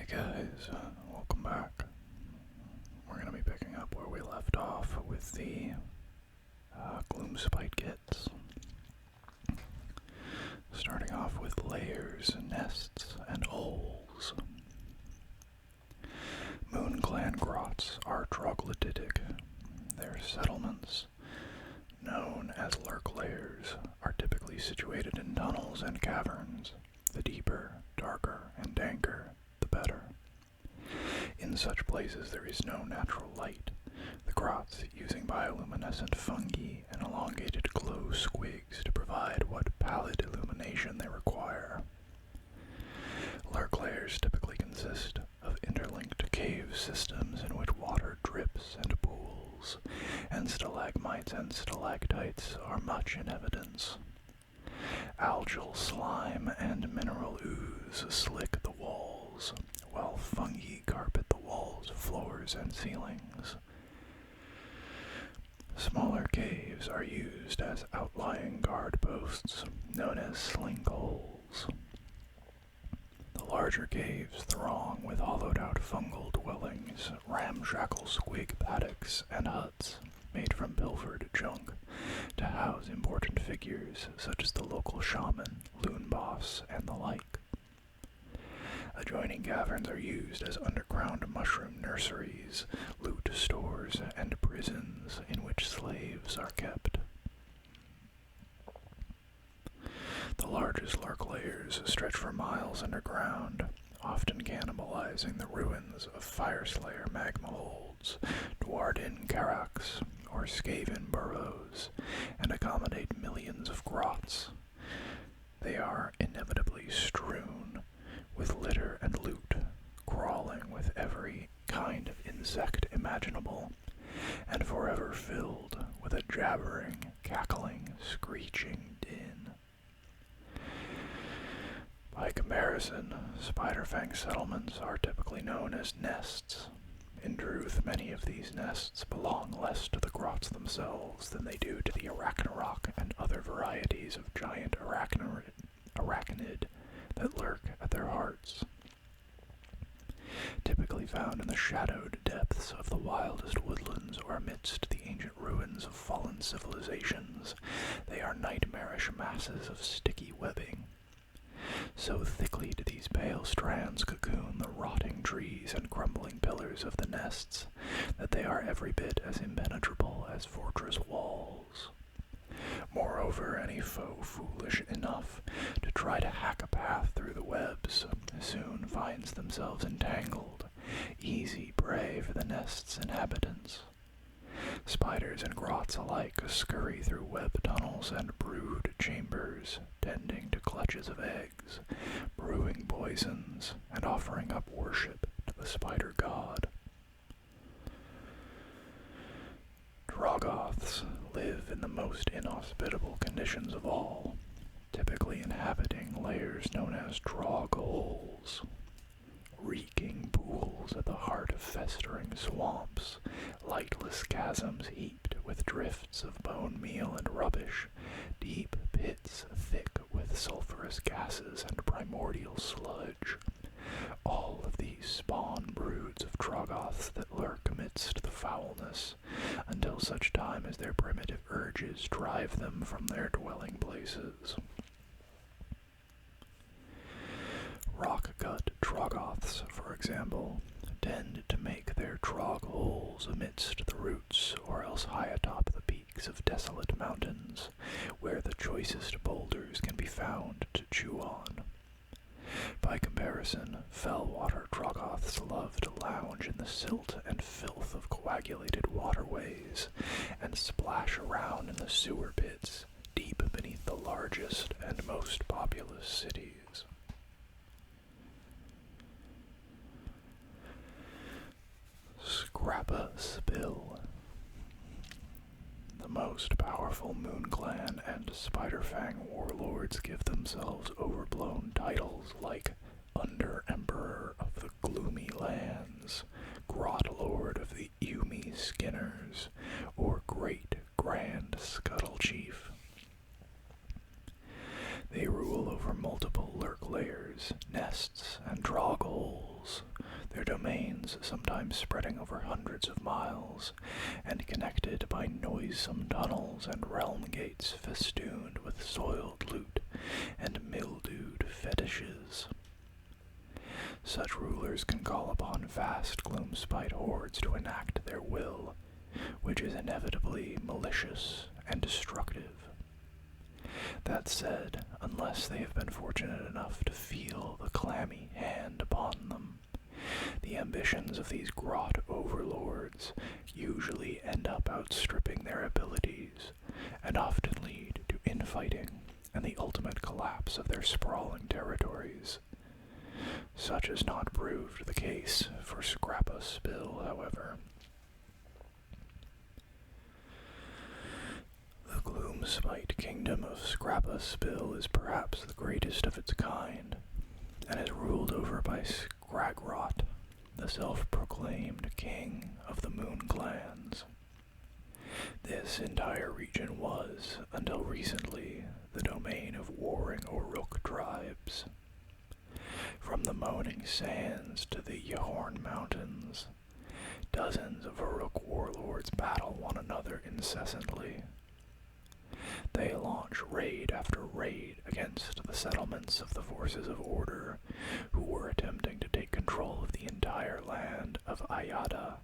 Guys, welcome back. We're going to be picking up where we left off with the Gloomspite Gits. Starting off with layers, nests, and holes. Moon Clan grots are troglodytic. Their settlements, known as lurk layers, are typically situated in tunnels and caverns. The deeper, darker, and danker, the better. In such places there is no natural light. The grots, using bioluminescent fungi and elongated glow squigs to provide what pallid illumination they require. Lurk layers typically consist of interlinked cave systems in which water drips and pools, and stalagmites and stalactites are much in evidence. Algal slime and mineral ooze slick the walls, while fungi carpet the walls, floors, and ceilings. Smaller caves are used as outlying guard posts, known as slink holes. The larger caves throng with hollowed-out fungal dwellings, ramshackle squig paddocks, and huts made from pilfered junk to house important figures such as the local shaman, loon boss, and the like. Adjoining caverns are used as underground mushroom nurseries, loot stores, and prisons in which slaves are kept. The largest lurk layers stretch for miles underground, often cannibalizing the ruins of Fireslayer magma holds, Dwardin Carracks, or Skaven burrows, and accommodate millions of grots. They are inevitably strewn with litter and loot, crawling with every kind of insect imaginable, and forever filled with a jabbering, cackling, screeching din. By comparison, Spiderfang settlements are typically known as nests. In truth, many of these nests belong less to the grots themselves than they do to the Arachnarok and other varieties of giant arachnid that lurk at their hearts. Typically found in the shadowed depths of the wildest woodlands or amidst the ancient ruins of fallen civilizations, they are nightmarish masses of sticky webbing. So thickly do these pale strands cocoon the rotting trees and crumbling pillars of the nests that they are every bit as impenetrable as fortress walls. Moreover, any foe foolish enough to try to hack a path through the webs soon finds themselves entangled, easy prey for the nest's inhabitants. Spiders and grots alike scurry through web tunnels and brood chambers, tending to clutches of eggs, brewing poisons, and offering up worship to the spider god. Troggoths live in the most inhospitable conditions of all, typically inhabiting layers known as trog holes. Reeking pools at the heart of festering swamps, lightless chasms heaped with drifts of bone meal and rubbish, deep pits thick with sulphurous gases and primordial sludge. All of these spawn broods of Troggoths that lurk amidst the foulness, until such time as their primitive urges drive them from their dwelling places. Rock-cut Troggoths, for example, tend to make their trog holes amidst the roots or else high atop the peaks of desolate mountains, where the choicest boulders can be found to chew on. By comparison, fellwater Troggoths love to lounge in the silt and filth of coagulated waterways, and splash around in the sewer pits deep beneath the largest and most populous cities. Scrappa Spill. The most powerful Moon Clan and Spiderfang warlords give themselves overblown titles like Under Emperor of the Gloomy Lands, Grot Lord of the Yumi Skinners, or Great Grand Scuttle Chief. They rule over multiple lurk layers, nests, and trog holes, their domains sometimes spreading over hundreds of miles, and connected by noisome tunnels and realm gates festooned with soiled loot and mildewed fetishes. Such rulers can call upon vast Gloomspite hordes to enact their will, which is inevitably malicious and destructive. That said, unless they have been fortunate enough to feel the clammy hand upon them, the ambitions of these grot overlords usually end up outstripping their abilities, and often lead to infighting and the ultimate collapse of their sprawling territories. Such has not proved the case for Scrappa Spill, however. The Gloomspite kingdom of Scrappa Spill is perhaps the greatest of its kind, and is ruled over by Scragrot, the self-proclaimed king of the Moon Clans. This entire region was, until recently, the domain of warring Orruk tribes. From the Moaning Sands to the Yhorn Mountains, dozens of Orruk warlords battle one another incessantly. They launch raid after raid against the settlements of the forces of order, who were attempting to take control of the entire land of Ayada.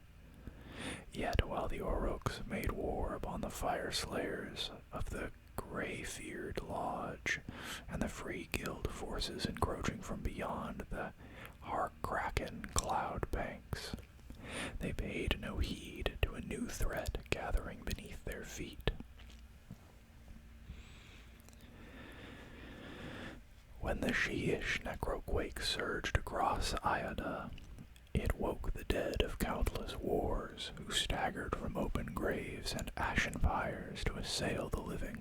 Yet while the Orruks made war upon the fire slayers of the Grey-Feared Lodge and the Free Guild forces encroaching from beyond the Harkraken cloud banks, they paid no heed to a new threat gathering beneath their feet. When the Sheesh necroquake surged across Ayada, it woke the dead of countless wars who staggered from open graves and ashen pyres to assail the living.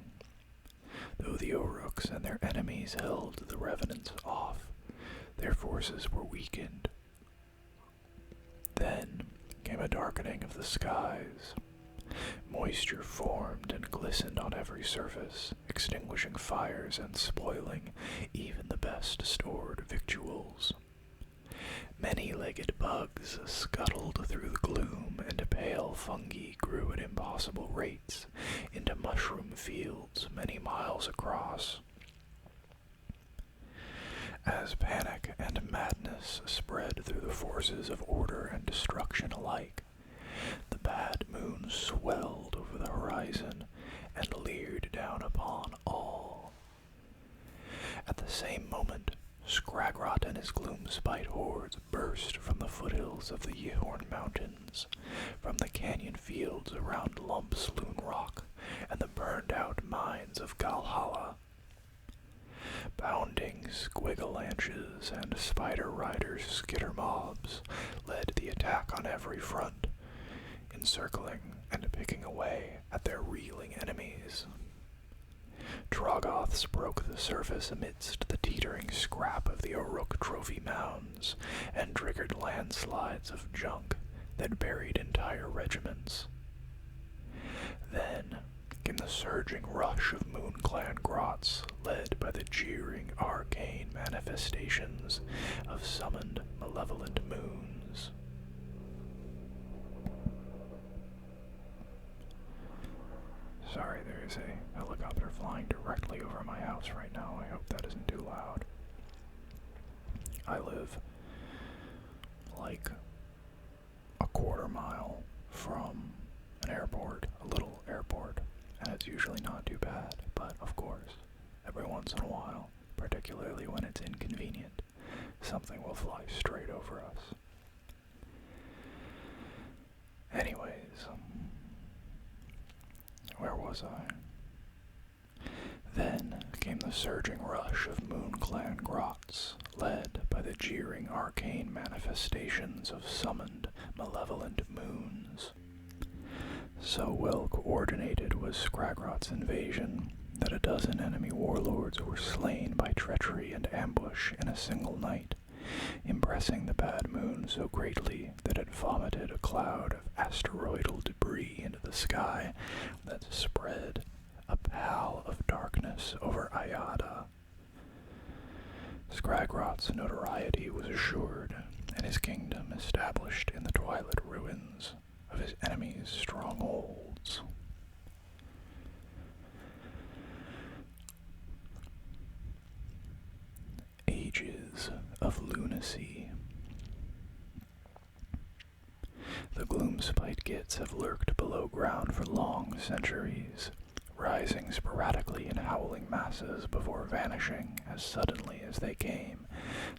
Though the Orruks and their enemies held the revenants off, their forces were weakened. Then came a darkening of the skies. Moisture formed and glistened on every surface, extinguishing fires and spoiling even the best stored victuals. Many-legged bugs scuttled through the gloom, and pale fungi grew at impossible rates into mushroom fields many miles across. As panic and madness spread through the forces of order and destruction alike, the bad moon swelled over the horizon and leered down upon all. At the same moment, Scragrot and his Gloomspite hordes burst from the foothills of the Yhorn Mountains, from the canyon fields around Lump's Loon Rock, and the burned-out mines of Galhalla. Bounding squigalanches and spider riders skitter mobs led the attack on every front, encircling and picking away at their reeling enemies. Troggoths broke the surface amidst the teetering scrap of the Orruk trophy mounds, and triggered landslides of junk that buried entire regiments. Then came the surging rush of Moonclan grots, led by the jeering arcane manifestations of summoned malevolent moons. Sorry, there is a helicopter flying directly over my house right now. I hope that isn't too loud. I live like a quarter mile from an airport, a little airport, and it's usually not too bad, but of course, every once in a while, particularly when it's inconvenient, something will fly straight over us. Anyways, where was I? Then came the surging rush of Moonclan grots, led by the jeering arcane manifestations of summoned malevolent moons. So well coordinated was Scragrot's invasion that a dozen enemy warlords were slain by treachery and ambush in a single night, impressing the bad moon so greatly that it vomited a cloud of asteroidal debris into the sky that spread a pall of darkness over Ayada. Scragrot's notoriety was assured, and his kingdom established in the twilight ruins of his enemies' strongholds. Ages of Loonacy. The Gloomspite Gits have lurked below ground for long centuries, rising sporadically in howling masses before vanishing as suddenly as they came,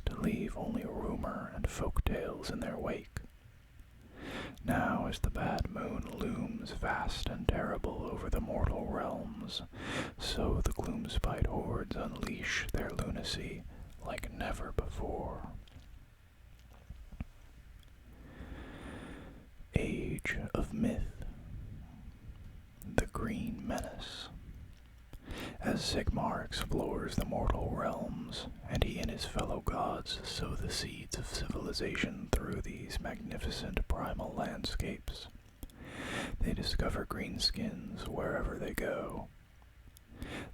to leave only rumor and folk tales in their wake. Now as the bad moon looms vast and terrible over the mortal realms, so the Gloomspite hordes unleash their lunacy like never before. Age of Myth. The Green Menace. As Sigmar explores the mortal realms, and he and his fellow gods sow the seeds of civilization through these magnificent primal landscapes, they discover greenskins wherever they go.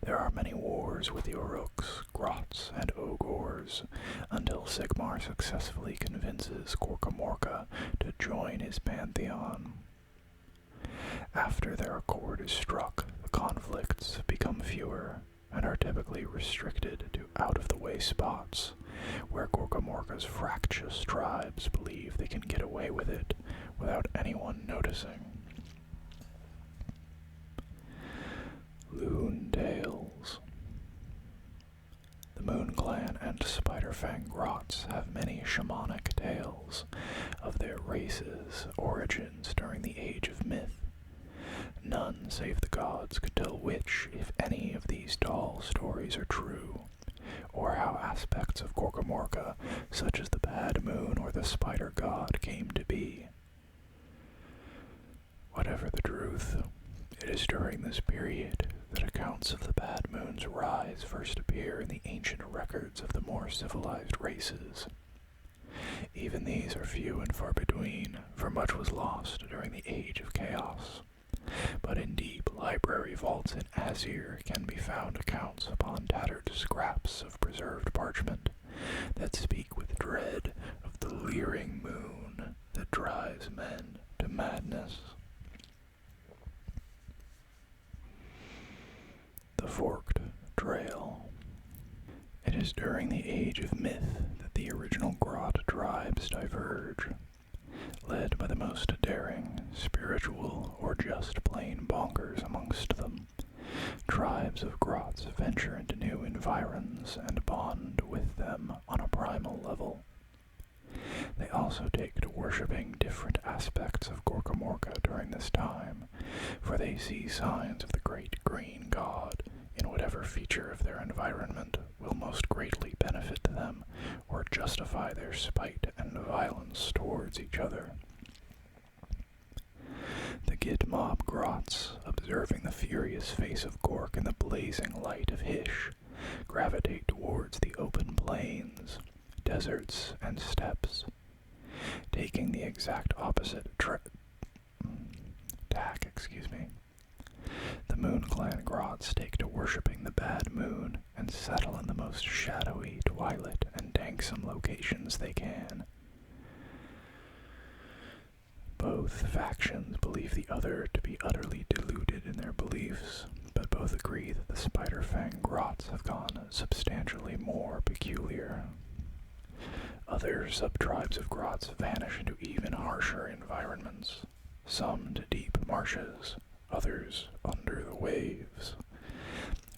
There are many wars with the Uruks, Grots, and Ogors, until Sigmar successfully convinces Gorkamorka to join his pantheon. After their accord is struck, the conflicts become fewer, and are typically restricted to out-of-the-way spots, where Gorkamorka's fractious tribes believe they can get away with it without anyone noticing. Loon Tales. The Moon Clan and Spiderfang Grots have many shamanic tales of their race's origins during the Age of Myth. None save the gods could tell which, if any, of these tall stories are true, or how aspects of Gorkamorka, such as the Bad Moon or the Spider God, came to be. Whatever the truth, it is during this period that accounts of the Bad Moon's rise first appear in the ancient records of the more civilized races. Even these are few and far between, for much was lost during the Age of Chaos. But in deep library vaults in Azir can be found accounts upon tattered scraps of preserved parchment that speak with dread of the leering moon that drives men to madness. The Forked Trail. It is during the Age of Myth that the original Grot tribes diverge. Led by the most daring, spiritual, or just plain bonkers amongst them, tribes of Grots venture into new environs and bond with them on a primal level. They also take to worshipping different aspects of Gorkamorka during this time, for they see signs of the great green god in whatever feature of their environment will most greatly benefit them or justify their spite and violence towards each other. The Git mob Grots, observing the furious face of Gork in the blazing light of Hish, gravitate towards the open plains, deserts, and steppes, taking the exact opposite tack. The Moon Clan Grots take to worshipping the Bad Moon and settle in the most shadowy, twilight, and danksome locations they can. Both factions believe the other to be utterly deluded in their beliefs, but both agree that the Spiderfang Grots have gone substantially more peculiar. Other sub-tribes of Grots vanish into even harsher environments, some to deep marshes, others under the waves,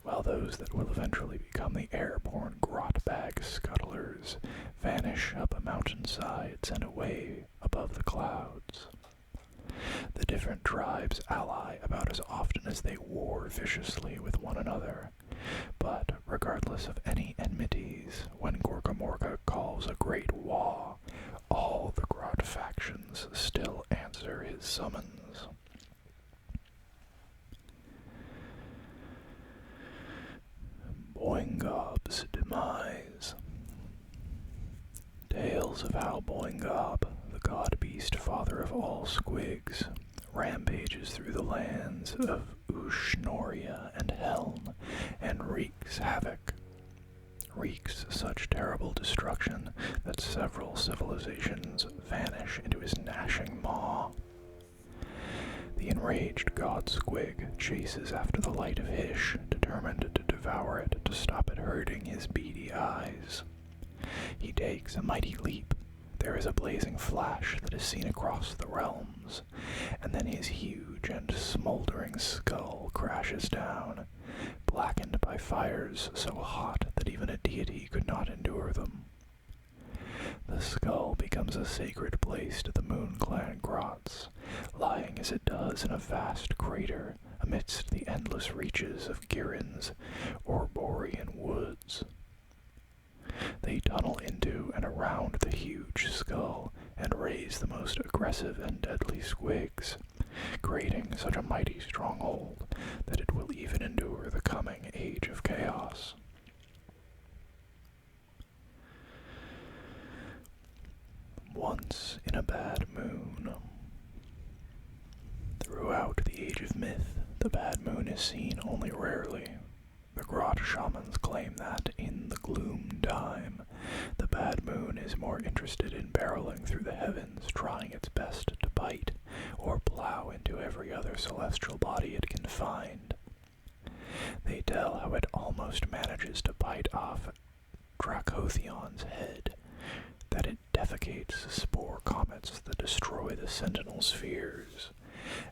while those that will eventually become the airborne grot-bag scuttlers vanish up mountainsides and away above the clouds. The different tribes ally about as often as they war viciously with one another, but regardless of any enmities, when Gorkamorka calls a great waw, all the Grot factions still answer his summons. Boingob's demise. Tales of how Boingob, the god-beast father of all squigs, rampages through the lands of Ushnoria and Helm and wreaks havoc. wreaks such terrible destruction that several civilizations vanish into his gnashing maw. The enraged god Squig chases after the light of Hish, determined to devour it to stop it hurting his beady eyes. He takes a mighty leap. There is a blazing flash that is seen across the realms, and then his huge and smoldering skull crashes down, blackened by fires so hot that even a deity could not endure them. The skull becomes a sacred place to the Moon Clan Grots, lying as it does in a vast crater amidst the endless reaches of Girin's Orborian woods. They tunnel into and around the huge skull and raise the most aggressive and deadly squigs, creating such a mighty stronghold that it will even endure the coming age of chaos. Once in a bad moon. Throughout the Age of Myth, the bad moon is seen only rarely. The Grot shamans claim that, in the gloom time, the bad moon is more interested in barreling through the heavens, trying its best to bite or plow into every other celestial body it can find. They tell how it almost manages to bite off Dracothion's head, that it defecates spore comets that destroy the Sentinel spheres,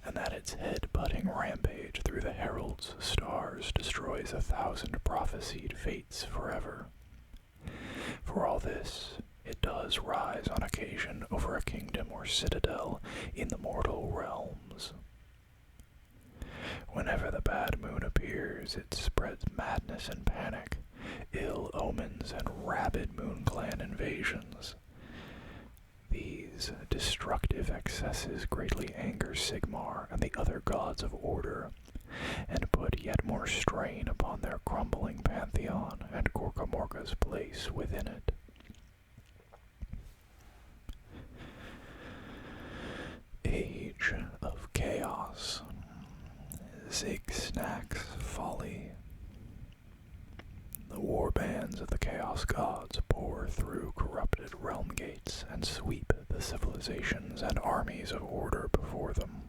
and that its head-butting rampage through the Herald's stars destroys 1,000 prophesied fates forever. For all this, it does rise on occasion over a kingdom or citadel in the mortal realms. Whenever the bad moon appears, it spreads madness and panic, ill omens, and rabid Moon Clan invasions. These destructive excesses greatly anger Sigmar and the other gods of order, and put yet more strain upon their crumbling pantheon and Gorkamorka's place within it. Age of Chaos. Zig-Snack's Folly. The warbands of the Chaos Gods pour through corrupted realm gates and sweep the civilizations and armies of order before them.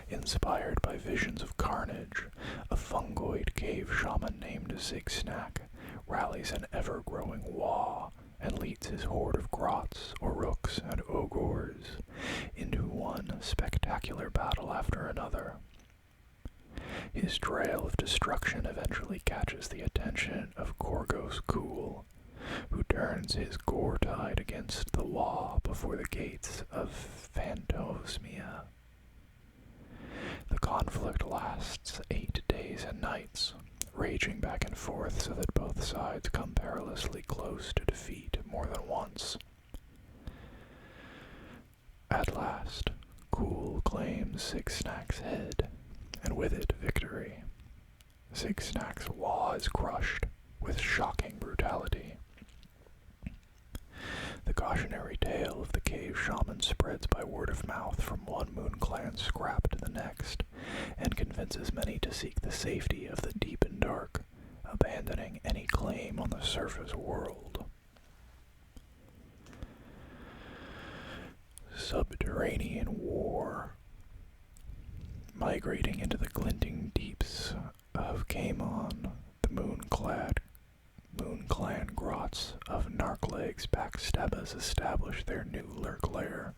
Inspired by visions of carnage, a fungoid cave shaman named Zig-Snack rallies an ever-growing Wa and leads his horde of grots, Uruks, and Ogors into one spectacular battle after another. His trail of destruction eventually catches the attention of Gorgos Ghoul, who turns his gore tide against the Wa before the gates of Phantosmia. The conflict lasts 8 days and nights, raging back and forth so that both sides come perilously close to defeat more than once. At last, Ghoul claims Zig-Snack's head, and with it victory. Zig-Snack's Wa is crushed with shocking brutality. The cautionary tale of the cave shaman spreads by word of mouth from one Moon Clan scrap to the next, and convinces many to seek the safety of the deep and dark, abandoning any claim on the surface world. Subterranean War. Migrating into the glinting deeps of Kamon, the Moon Clan Grots of Narkleg's Backstabbas establish their new lurk lair.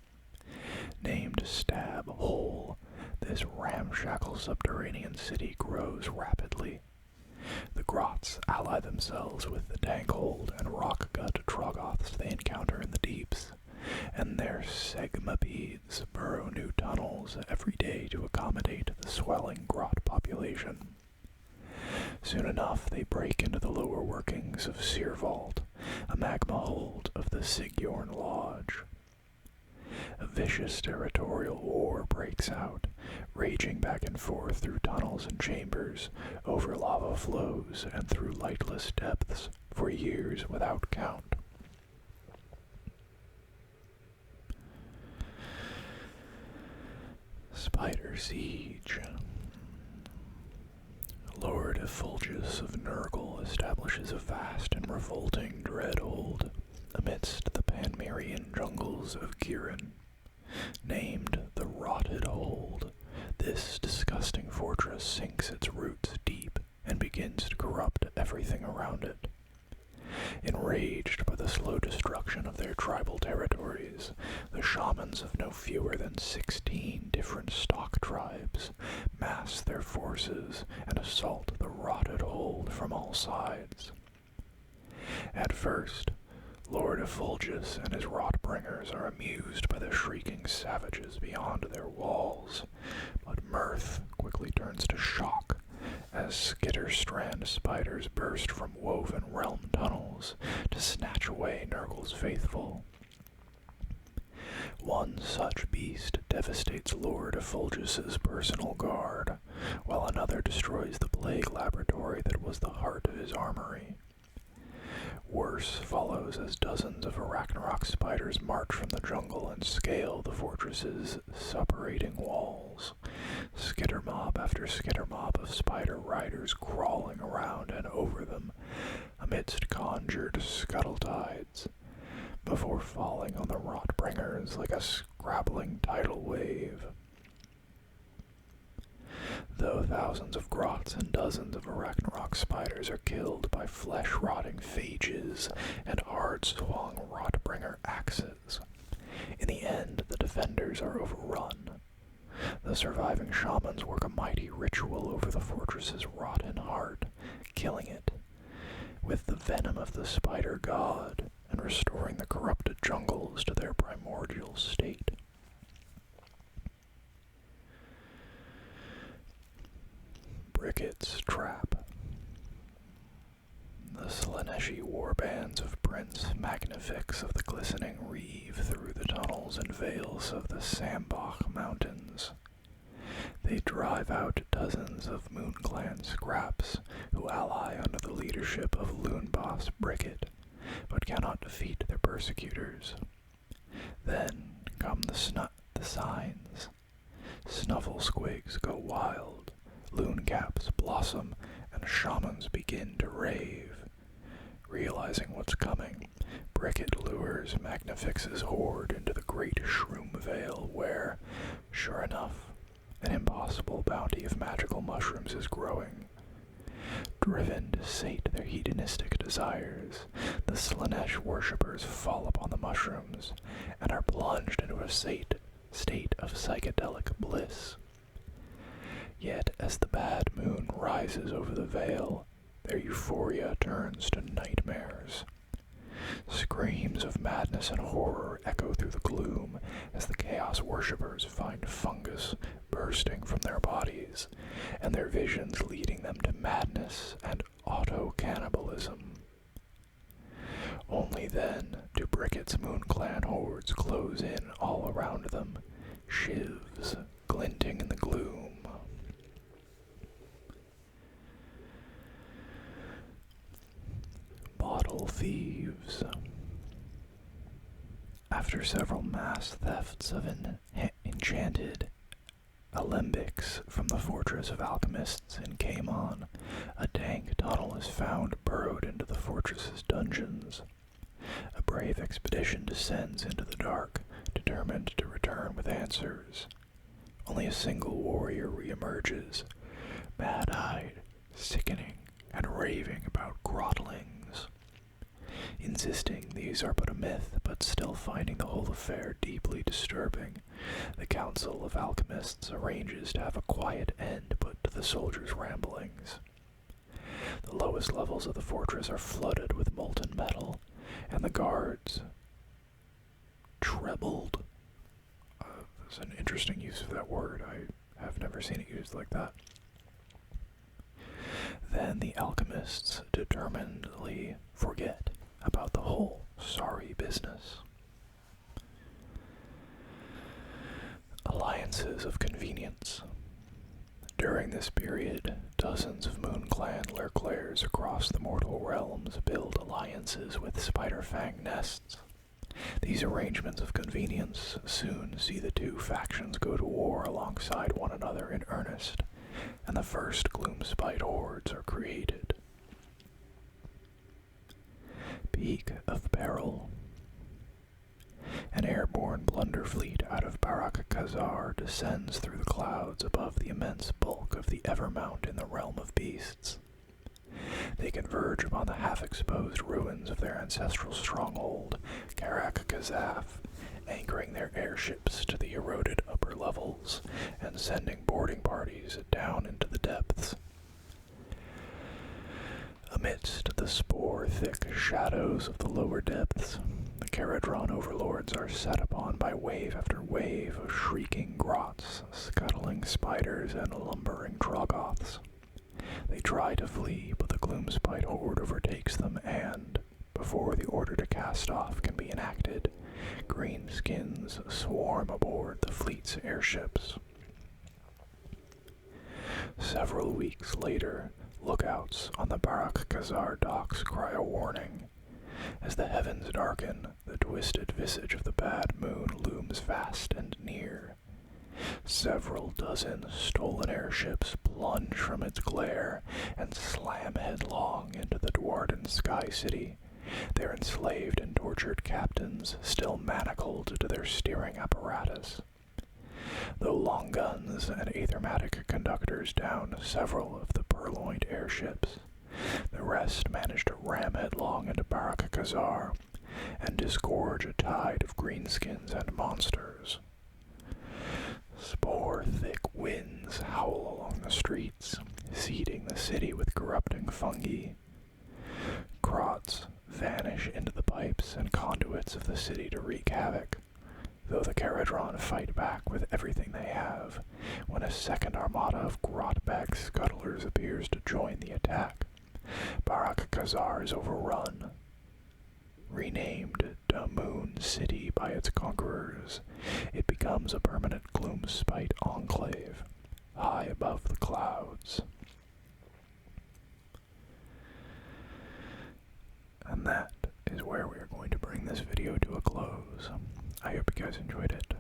Named Stab Hole, this ramshackle subterranean city grows rapidly. The Grots ally themselves with the Dankhold and Rockgut Troggoths they encounter in the deeps, and their Segmapedes burrow new tunnels every day to accommodate the swelling grot population. Soon enough, they break into the lower workings of Searvault, a magma hold of the Sigyorn Lodge. A vicious territorial war breaks out, raging back and forth through tunnels and chambers, over lava flows, and through lightless depths for years without count. Spider Siege. Lord Effulgus of Nurgle establishes a vast and revolting dreadhold amidst the Panmerian jungles of Kirin. Named the Rotted Hold, this disgusting fortress sinks its roots deep and begins to corrupt everything around it. Enraged by the slow destruction of their tribal territories, the shamans of no fewer than 16 different stock tribes mass their forces and assault the Rotted Hold from all sides. At first, Lord Effulgus and his Rotbringers are amused by the shrieking savages beyond their walls, but mirth quickly turns to shock as Skitterstrand spiders burst from woven realm tunnels to snatch away Nurgle's faithful. One such beast devastates Lord Effulgus's personal guard, while another destroys the plague laboratory that was the heart of his armory. Worse follows as dozens of Arachnarok spiders march from the jungle and scale the fortress's suppurating walls. Skittermob after skittermob of spider riders crawling around and over them amidst conjured scuttle tides, before falling on the Rotbringers like a scrabbling tidal wave. Though thousands of grots and dozens of Arachnarok spiders are killed by flesh-rotting phages and hard-swung Rotbringer axes, in the end the defenders are overrun. The surviving shamans work a mighty ritual over the fortress's rotten heart, killing it with the venom of the spider god and restoring the corrupted jungles to their primordial state. Bricket's Trap. The Slaneshi warbands of Prince Magnifix of the Glistening Reeve through the tunnels and vales of the Sambach Mountains. They drive out dozens of MoonClan scraps who ally under the leadership of Loon Boss Bricket, but cannot defeat their persecutors. Then come the signs. Snufflesquigs go wild, looncaps blossom, and shamans begin to rave. Realizing what's coming, Bricket lures Magnifix's horde into the great Shroom Vale where, sure enough, an impossible bounty of magical mushrooms is growing. Driven to sate their hedonistic desires, the Slanesh worshippers fall upon the mushrooms and are plunged into a state of psychedelic bliss. Yet as the bad moon rises over the vale, their euphoria turns to nightmares. Screams of madness and horror echo through the gloom as the Chaos Worshippers find fungus bursting from their bodies, and their visions leading them to madness and auto-cannibalism. Only then do Bricket's MoonClan hordes close in all around them, shivs glinting in the gloom. Bottle Thieves. After several mass thefts of enchanted alembics from the fortress of alchemists in Kamon, a dank tunnel is found burrowed into the fortress's dungeons. A brave expedition descends into the dark, determined to return with answers. Only a single warrior reemerges, mad-eyed, sickening, and raving about grottlings. Insisting these are but a myth, but still finding the whole affair deeply disturbing, the Council of Alchemists arranges to have a quiet end put to the soldiers' ramblings. The lowest levels of the fortress are flooded with molten metal, and the guards trebled. That's an interesting use of that word. I have never seen it used like that. Then the alchemists determinedly forget about the whole sorry business. Alliances of convenience. During this period, dozens of MoonClan lurklairs across the mortal realms build alliances with Spiderfang nests. These arrangements of convenience soon see the two factions go to war alongside one another in earnest, and the first Gloomspite hordes are created. Peak of Peril. An airborne plunder fleet out of Barak Khazar descends through the clouds above the immense bulk of the Evermount in the realm of beasts. They converge upon the half-exposed ruins of their ancestral stronghold, Karak Kazaf, anchoring their airships to the eroded upper levels and sending boarding parties down into the depths. Amidst the spore-thick shadows of the lower depths, the Caradron overlords are set upon by wave after wave of shrieking grots, scuttling spiders, and lumbering Troggoths. They try to flee, but the Gloomspite horde overtakes them, and, before the order to cast off can be enacted, greenskins swarm aboard the fleet's airships. Several weeks later, lookouts on the Barak Khazar docks cry a warning. As the heavens darken, the twisted visage of the bad moon looms vast and near. Several dozen stolen airships plunge from its glare and slam headlong into the Dwarden Sky City, their enslaved and tortured captains still manacled to their steering apparatus. Though long guns and aethermatic conductors down several of the purloined airships, the rest manage to ram headlong into Barak Khazar and disgorge a tide of greenskins and monsters. Spore-thick winds howl along the streets, seeding the city with corrupting fungi. Grots vanish into the pipes and conduits of the city to wreak havoc, though the Caradron fight back with everything they have, when a second armada of grot-bag scuttlers appears to join the attack. Barak Khazar is overrun. Renamed Damoon City by its conquerors, it becomes a permanent Gloomspite enclave, high above the clouds. And that is where we are going to bring this video to a close. I hope you guys enjoyed it.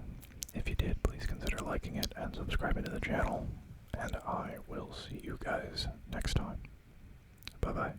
If you did, please consider liking it and subscribing to the channel, and I will see you guys next time. Bye-bye.